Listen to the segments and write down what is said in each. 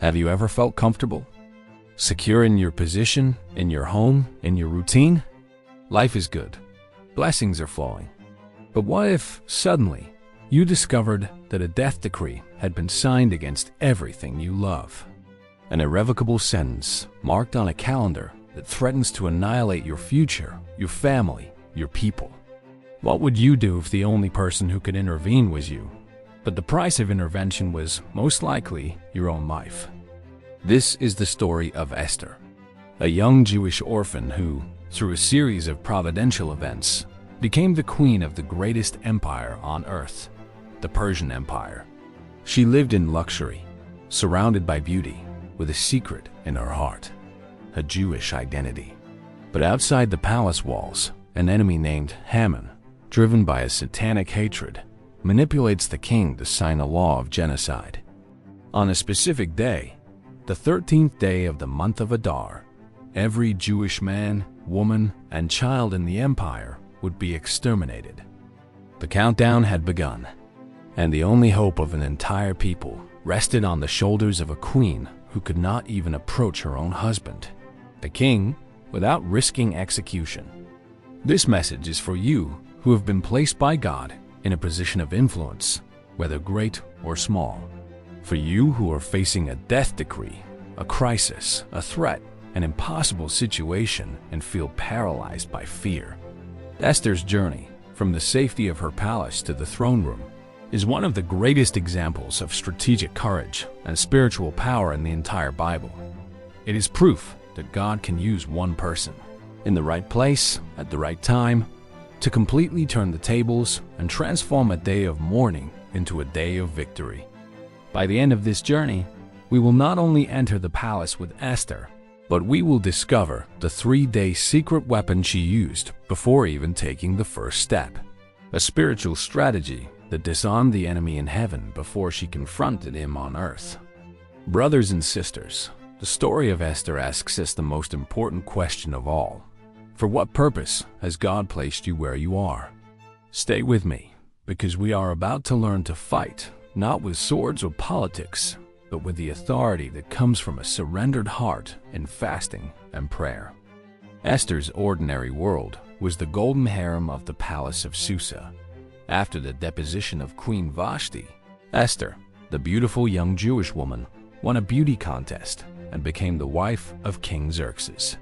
Have you ever felt comfortable? Secure in your position, in your home, in your routine? Life is good. Blessings are flowing. But what if, suddenly, you discovered that a death decree had been signed against everything you love? An irrevocable sentence marked on a calendar that threatens to annihilate your future, your family, your people. What would you do if the only person who could intervene was you? But the price of intervention was, most likely, your own life. This is the story of Esther, a young Jewish orphan who, through a series of providential events, became the queen of the greatest empire on earth, the Persian Empire. She lived in luxury, surrounded by beauty, with a secret in her heart, a Jewish identity. But outside the palace walls, an enemy named Haman, driven by a satanic hatred, manipulates the king to sign a law of genocide. On a specific day, the 13th day of the month of Adar, every Jewish man, woman, and child in the empire would be exterminated. The countdown had begun, and the only hope of an entire people rested on the shoulders of a queen who could not even approach her own husband, the king, without risking execution. This message is for you who have been placed by God in a position of influence, whether great or small. For you who are facing a death decree, a crisis, a threat, an impossible situation, and feel paralyzed by fear. Esther's journey from the safety of her palace to the throne room is one of the greatest examples of strategic courage and spiritual power in the entire Bible. It is proof that God can use one person in the right place at the right time to completely turn the tables and transform a day of mourning into a day of victory. By the end of this journey, we will not only enter the palace with Esther, but we will discover the 3-day secret weapon she used before even taking the first step. A spiritual strategy that disarmed the enemy in heaven before she confronted him on earth. Brothers and sisters, the story of Esther asks us the most important question of all. For what purpose has God placed you where you are? Stay with me, because we are about to learn to fight, not with swords or politics, but with the authority that comes from a surrendered heart in fasting and prayer. Esther's ordinary world was the golden harem of the palace of Susa. After the deposition of Queen Vashti, Esther, the beautiful young Jewish woman, won a beauty contest and became the wife of King Xerxes.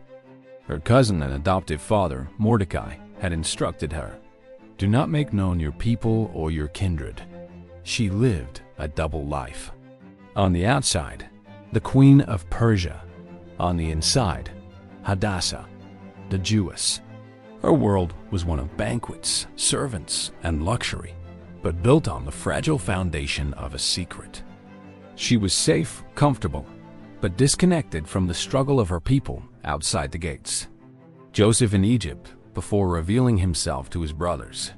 Her cousin and adoptive father, Mordecai, had instructed her, "Do not make known your people or your kindred." She lived a double life. On the outside, the Queen of Persia. On the inside, Hadassah, the Jewess. Her world was one of banquets, servants, and luxury, but built on the fragile foundation of a secret. She was safe, comfortable, but disconnected from the struggle of her people outside the gates. Joseph in Egypt, before revealing himself to his brothers.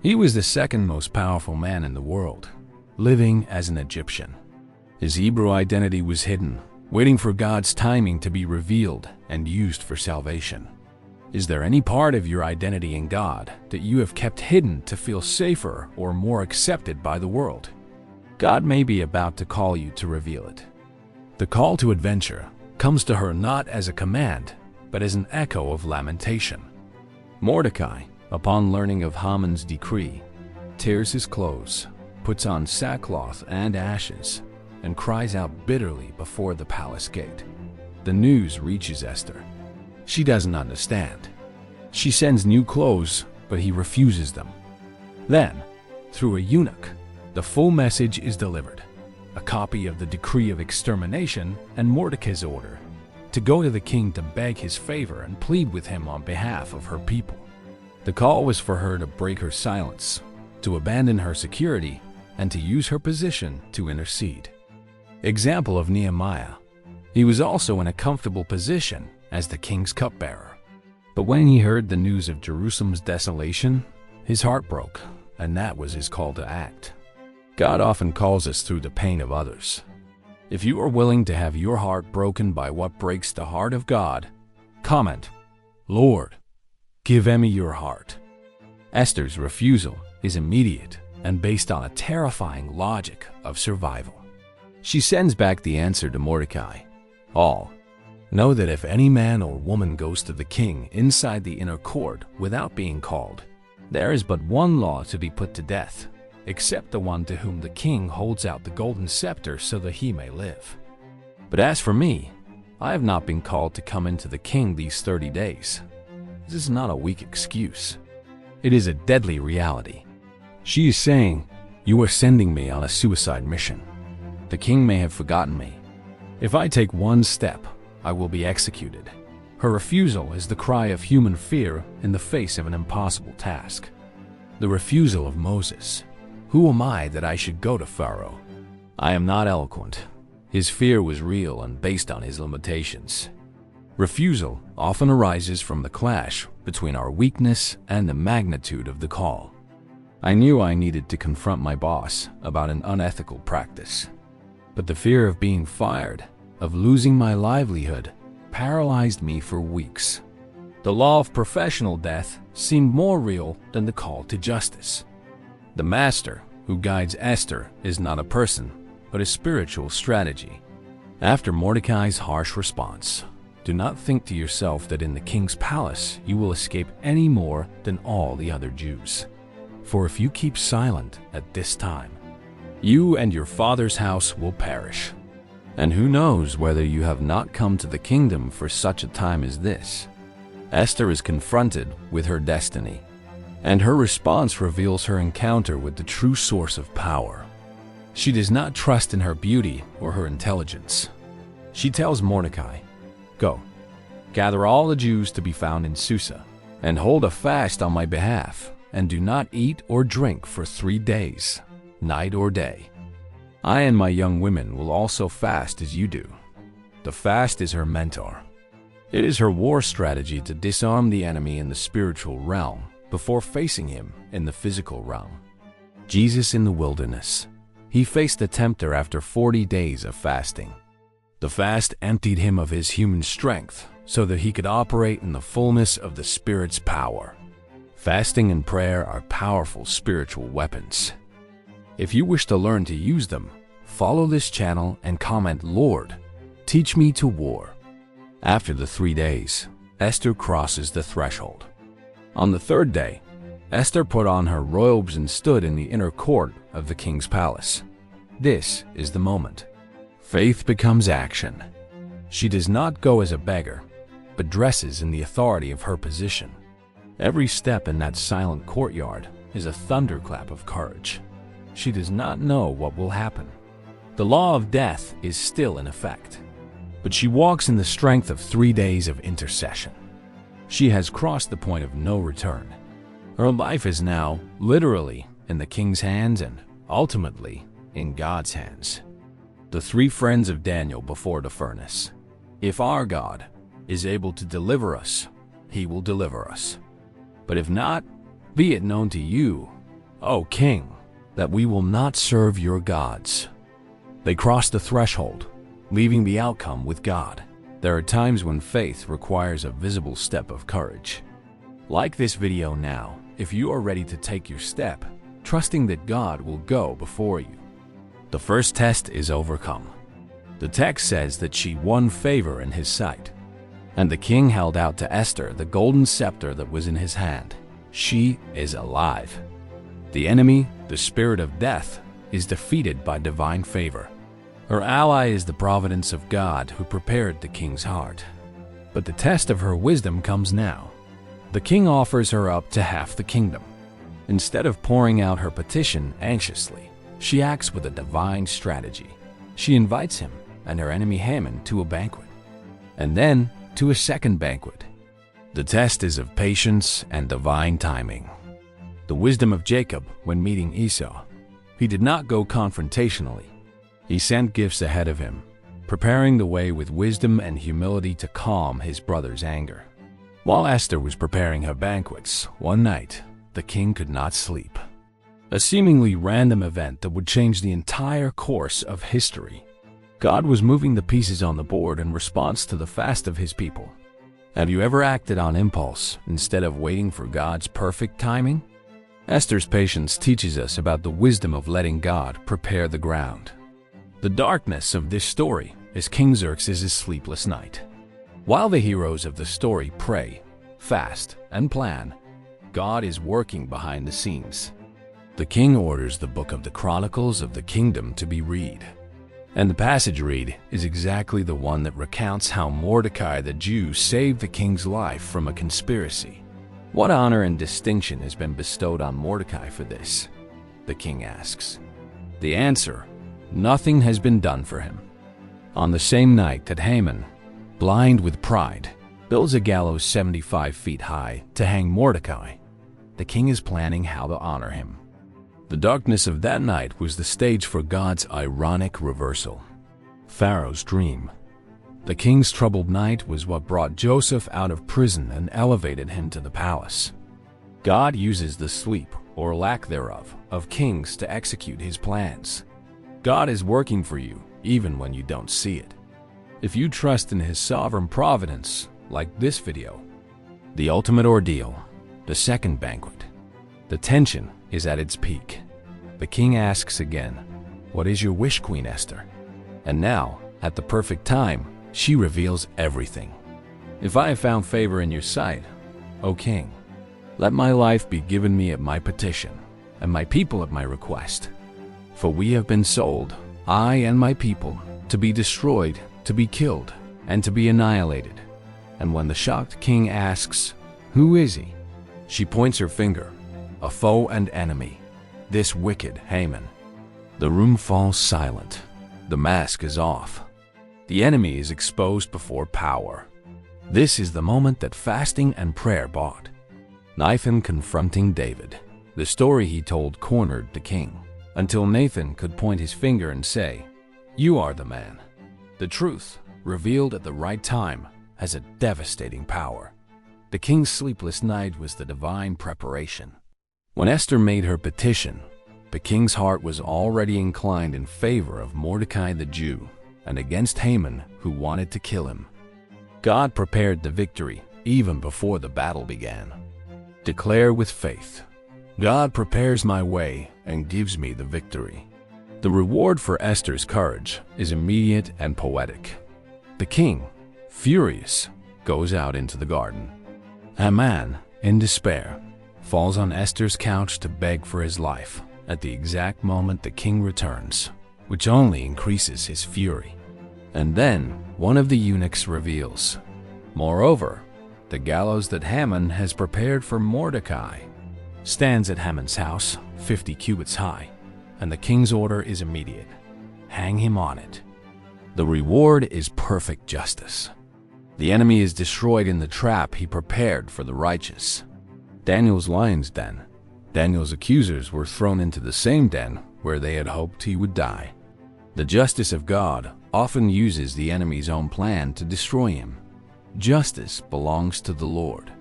He was the second most powerful man in the world, living as an Egyptian. His Hebrew identity was hidden, waiting for God's timing to be revealed and used for salvation. Is there any part of your identity in God that you have kept hidden to feel safer or more accepted by the world? God may be about to call you to reveal it. The call to adventure comes to her not as a command, but as an echo of lamentation. Mordecai, upon learning of Haman's decree, tears his clothes, puts on sackcloth and ashes, and cries out bitterly before the palace gate. The news reaches Esther. She doesn't understand. She sends new clothes, but he refuses them. Then, through a eunuch, the full message is delivered. A copy of the decree of extermination and Mordecai's order to go to the king to beg his favor and plead with him on behalf of her people. The call was for her to break her silence, to abandon her security, and to use her position to intercede. Example of Nehemiah. He was also in a comfortable position as the king's cupbearer. But when he heard the news of Jerusalem's desolation, his heart broke, and that was his call to act. God often calls us through the pain of others. If you are willing to have your heart broken by what breaks the heart of God, comment, "Lord, give Emmy your heart." Esther's refusal is immediate and based on a terrifying logic of survival. She sends back the answer to Mordecai. All know that if any man or woman goes to the king inside the inner court without being called, there is but one law to be put to death, except the one to whom the king holds out the golden scepter so that he may live. But as for me, I have not been called to come into the king these 30 days. This is not a weak excuse. It is a deadly reality. She is saying, you are sending me on a suicide mission. The king may have forgotten me. If I take one step, I will be executed. Her refusal is the cry of human fear in the face of an impossible task. The refusal of Moses. Who am I that I should go to Pharaoh? I am not eloquent. His fear was real and based on his limitations. Refusal often arises from the clash between our weakness and the magnitude of the call. I knew I needed to confront my boss about an unethical practice. But the fear of being fired, of losing my livelihood, paralyzed me for weeks. The law of professional death seemed more real than the call to justice. The master who guides Esther is not a person, but a spiritual strategy. After Mordecai's harsh response, do not think to yourself that in the king's palace you will escape any more than all the other Jews. For if you keep silent at this time, you and your father's house will perish. And who knows whether you have not come to the kingdom for such a time as this? Esther is confronted with her destiny, and her response reveals her encounter with the true source of power. She does not trust in her beauty or her intelligence. She tells Mordecai, "Go, gather all the Jews to be found in Susa, and hold a fast on my behalf, and do not eat or drink for 3 days, night or day. I and my young women will also fast as you do." The fast is her mentor. It is her war strategy to disarm the enemy in the spiritual realm before facing him in the physical realm. Jesus in the wilderness. He faced the tempter after 40 days of fasting. The fast emptied him of his human strength so that he could operate in the fullness of the Spirit's power. Fasting and prayer are powerful spiritual weapons. If you wish to learn to use them, follow this channel and comment, "Lord, teach me to war." After the 3 days, Esther crosses the threshold. On the 3rd day, Esther put on her robes and stood in the inner court of the king's palace. This is the moment. Faith becomes action. She does not go as a beggar, but dresses in the authority of her position. Every step in that silent courtyard is a thunderclap of courage. She does not know what will happen. The law of death is still in effect, but she walks in the strength of 3 days of intercession. She has crossed the point of no return. Her life is now literally in the king's hands and ultimately in God's hands. The 3 friends of Daniel before the furnace. If our God is able to deliver us, he will deliver us. But if not, be it known to you, O king, that we will not serve your gods. They cross the threshold, leaving the outcome with God. There are times when faith requires a visible step of courage. Like this video now if you are ready to take your step, trusting that God will go before you. The first test is overcome. The text says that she won favor in his sight, and the king held out to Esther the golden scepter that was in his hand. She is alive. The enemy, the spirit of death, is defeated by divine favor. Her ally is the providence of God who prepared the king's heart. But the test of her wisdom comes now. The king offers her up to half the kingdom. Instead of pouring out her petition anxiously, she acts with a divine strategy. She invites him and her enemy Haman to a banquet, and then to a second banquet. The test is of patience and divine timing. The wisdom of Jacob when meeting Esau. He did not go confrontationally. He sent gifts ahead of him, preparing the way with wisdom and humility to calm his brother's anger. While Esther was preparing her banquets, one night, the king could not sleep. A seemingly random event that would change the entire course of history. God was moving the pieces on the board in response to the fast of his people. Have you ever acted on impulse instead of waiting for God's perfect timing? Esther's patience teaches us about the wisdom of letting God prepare the ground. The darkness of this story is King Xerxes' sleepless night. While the heroes of the story pray, fast, and plan, God is working behind the scenes. The king orders the book of the Chronicles of the Kingdom to be read. And the passage read is exactly the one that recounts how Mordecai the Jew saved the king's life from a conspiracy. What honor and distinction has been bestowed on Mordecai for this? The king asks. The answer: nothing has been done for him. On the same night that Haman, blind with pride, builds a gallows 75 feet high to hang Mordecai, the king is planning how to honor him. The darkness of that night was the stage for God's ironic reversal. Pharaoh's dream. The king's troubled night was what brought Joseph out of prison and elevated him to the palace. God uses the sleep, or lack thereof, of kings to execute his plans. God is working for you, even when you don't see it. If you trust in his sovereign providence, like this video. The ultimate ordeal, the second banquet. The tension is at its peak. The king asks again, "What is your wish, Queen Esther?" And now, at the perfect time, she reveals everything. "If I have found favor in your sight, O king, let my life be given me at my petition, and my people at my request. For we have been sold, I and my people, to be destroyed, to be killed, and to be annihilated." And when the shocked king asks, "Who is he?" she points her finger, a foe and enemy, this wicked Haman. The room falls silent. The mask is off. The enemy is exposed before power. This is the moment that fasting and prayer bought. Nathan confronting David. The story he told cornered the king, until Nathan could point his finger and say, "You are the man." The truth, revealed at the right time, has a devastating power. The king's sleepless night was the divine preparation. When Esther made her petition, the king's heart was already inclined in favor of Mordecai the Jew and against Haman, who wanted to kill him. God prepared the victory even before the battle began. Declare with faith, "God prepares my way and gives me the victory." The reward for Esther's courage is immediate and poetic. The king, furious, goes out into the garden. Haman, in despair, falls on Esther's couch to beg for his life at the exact moment the king returns, which only increases his fury. And then one of the eunuchs reveals, "Moreover, the gallows that Haman has prepared for Mordecai stands at Haman's house, 50 cubits high, and the king's order is immediate. Hang him on it." The reward is perfect justice. The enemy is destroyed in the trap he prepared for the righteous. Daniel's lion's den. Daniel's accusers were thrown into the same den where they had hoped he would die. The justice of God often uses the enemy's own plan to destroy him. Justice belongs to the Lord.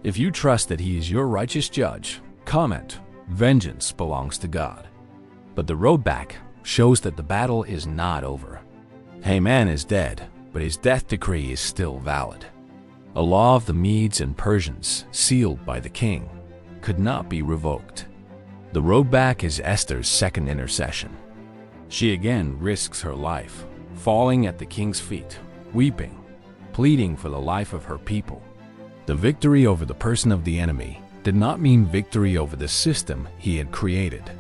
If you trust that he is your righteous judge, comment, "Vengeance belongs to God." But the road back shows that the battle is not over. Haman is dead, but his death decree is still valid. A law of the Medes and Persians, sealed by the king, could not be revoked. The road back is Esther's second intercession. She again risks her life, falling at the king's feet, weeping, pleading for the life of her people. The victory over the person of the enemy did not mean victory over the system he had created.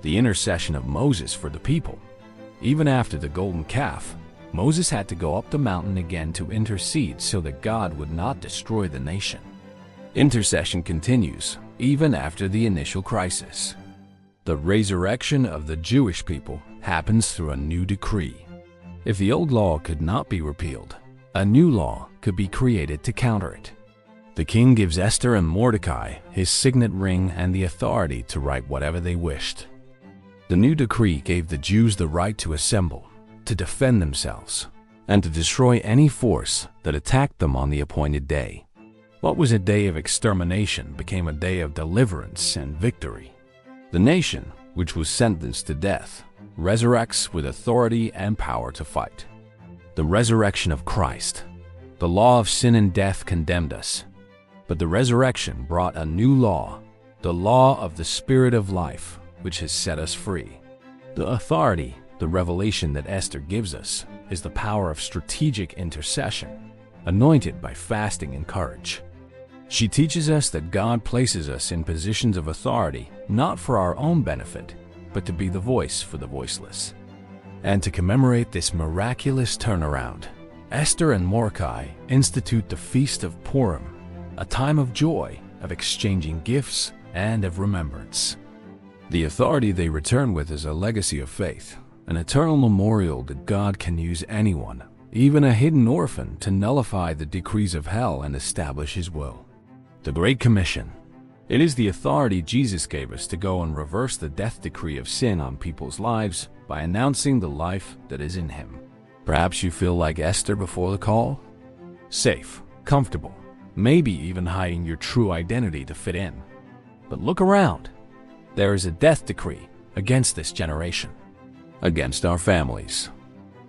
The intercession of Moses for the people. Even after the golden calf, Moses had to go up the mountain again to intercede so that God would not destroy the nation. Intercession continues even after the initial crisis. The resurrection of the Jewish people happens through a new decree. If the old law could not be repealed, a new law could be created to counter it. The king gives Esther and Mordecai his signet ring and the authority to write whatever they wished. The new decree gave the Jews the right to assemble, to defend themselves, and to destroy any force that attacked them on the appointed day. What was a day of extermination became a day of deliverance and victory. The nation, which was sentenced to death, resurrects with authority and power to fight. The resurrection of Christ. The law of sin and death condemned us, but the resurrection brought a new law, the law of the Spirit of life, which has set us free. The authority The revelation that Esther gives us is the power of strategic intercession, anointed by fasting and courage. She teaches us that God places us in positions of authority not for our own benefit, but to be the voice for the voiceless. And to commemorate this miraculous turnaround, Esther and Mordecai institute the Feast of Purim, a time of joy, of exchanging gifts, and of remembrance. The authority they return with is a legacy of faith, an eternal memorial that God can use anyone, even a hidden orphan, to nullify the decrees of hell and establish His will. The Great Commission. It is the authority Jesus gave us to go and reverse the death decree of sin on people's lives by announcing the life that is in Him. Perhaps you feel like Esther before the call? Safe, comfortable, maybe even hiding your true identity to fit in. But look around. There is a death decree against this generation, against our families,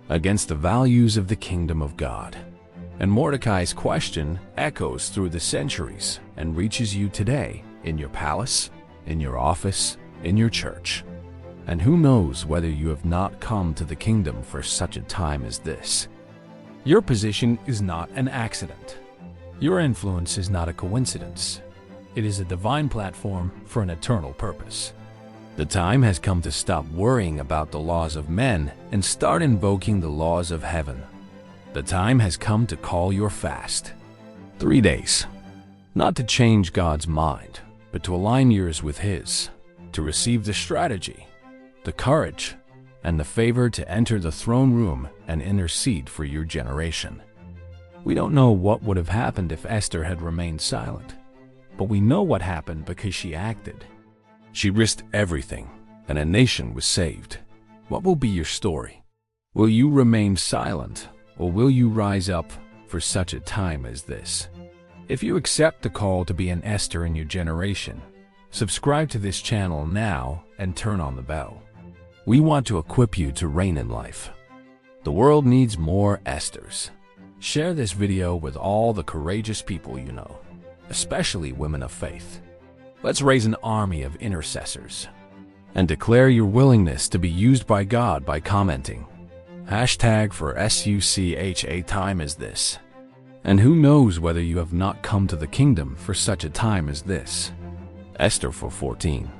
against the values of the kingdom of God. And Mordecai's question echoes through the centuries and reaches you today in your palace, in your office, in your church. And who knows whether you have not come to the kingdom for such a time as this. Your position is not an accident. Your influence is not a coincidence. It is a divine platform for an eternal purpose. The time has come to stop worrying about the laws of men and start invoking the laws of heaven. The time has come to call your fast. 3 days. Not to change God's mind, but to align yours with His. To receive the strategy, the courage, and the favor to enter the throne room and intercede for your generation. We don't know what would have happened if Esther had remained silent, but we know what happened because she acted. She risked everything, and a nation was saved. What will be your story? Will you remain silent, or will you rise up for such a time as this? If you accept the call to be an Esther in your generation, subscribe to this channel now and turn on the bell. We want to equip you to reign in life. The world needs more Esthers. Share this video with all the courageous people you know, especially women of faith. Let's raise an army of intercessors and declare your willingness to be used by God by commenting #for a time as this. And who knows whether you have not come to the kingdom for such a time as this. Esther 4:14.